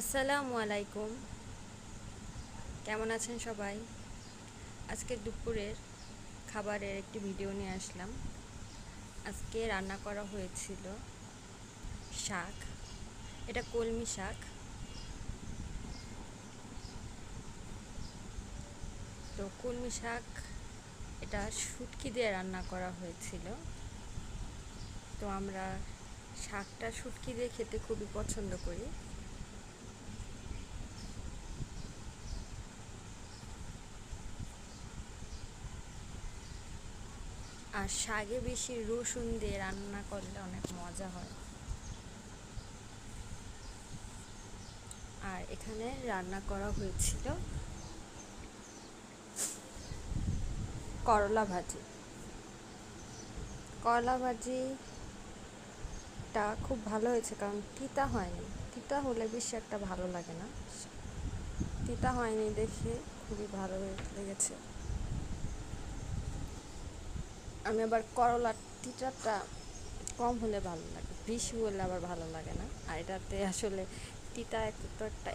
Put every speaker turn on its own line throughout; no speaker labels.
আসসালামু আলাইকুম। কেমন আছেন সবাই? আজকে দুপুরের খাবারের একটি ভিডিও নিয়ে আসলাম। আজকে রান্না করা হয়েছিল শাক। এটা কলমি শাক। তো কলমি শাক এটা শুটকি দিয়ে রান্না করা হয়েছিল। তো আমরা শাকটা শুটকি দিয়ে খেতে খুবই পছন্দ করি। আর শাকে বেশি রসুন দিয়ে রান্না করলে অনেক মজা হয়। আর এখানে রান্না করা হয়েছিল করলা ভাজি। করলা ভাজিটা খুব ভালো হয়েছে, কারণ তিতা হয়নি। তিতা হলে বেশি একটা ভালো লাগে না, তিতা হয়নি দেখে খুবই ভালো লেগেছে। আমি আবার করলার তিতাটা কম হলে ভালো লাগে, বেশি হলে আবার ভালো লাগে না। আর এটাতে আসলে তিতা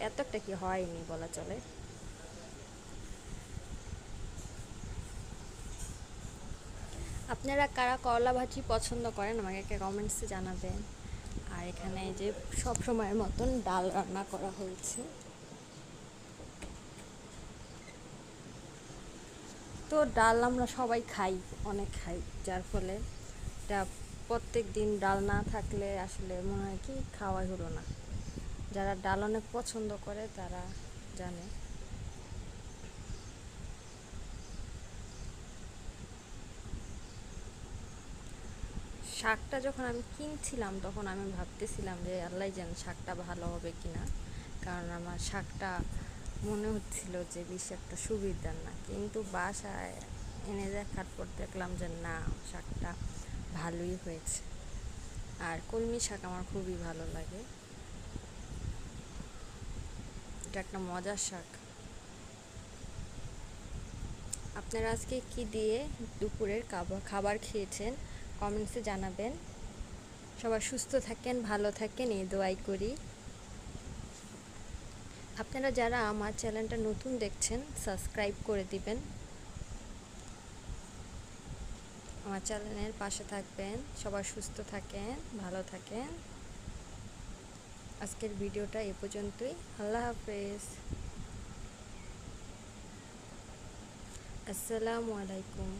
এত একটা কি হয়নি বলা চলে। আপনারা কারা করলা ভাজি পছন্দ করেন আমাকে একটা কমেন্টসে জানাবেন। আর এখানে যে সব সময়ের মতন ডাল রান্না করা হয়েছে। তো ডাল আমরা সবাই খাই, অনেক খাই, যার ফলে এটা প্রত্যেক দিন ডাল না থাকলে আসলে মনে হয় কি খাওয়াই হলো না। যারা ডাল অনেক পছন্দ করে তারা জানে। শাকটা যখন আমি কিনছিলাম তখন আমি ভাবতেছিলাম যে আল্লাহ জানে শাকটা ভালো হবে কিনা, কারণ আমার শাকটা মনে হচ্ছিল যে বেশি একটা সুবিধার না, কিন্তু বাসায় এনে দেখার পর দেখলাম যে না, শাকটা ভালোই হয়েছে। আর কলমি শাক আমার খুবই ভালো লাগে, এটা একটা মজার শাক। আপনারা আজকে কি দিয়ে দুপুরের খাবার খেয়েছেন কমেন্টসে জানাবেন। সবাই সুস্থ থাকেন, ভালো থাকেন, এই দোয়াই করি। আপনারা যারা আমার চ্যানেলটা নতুন দেখছেন সাবস্ক্রাইব করে দিবেন, আমার চ্যানেলের পাশে থাকবেন। সবাই সুস্থ থাকেন, ভালো থাকেন। আজকের ভিডিওটা এ পর্যন্তই। আল্লাহ হাফেজ। আসসালামু আলাইকুম।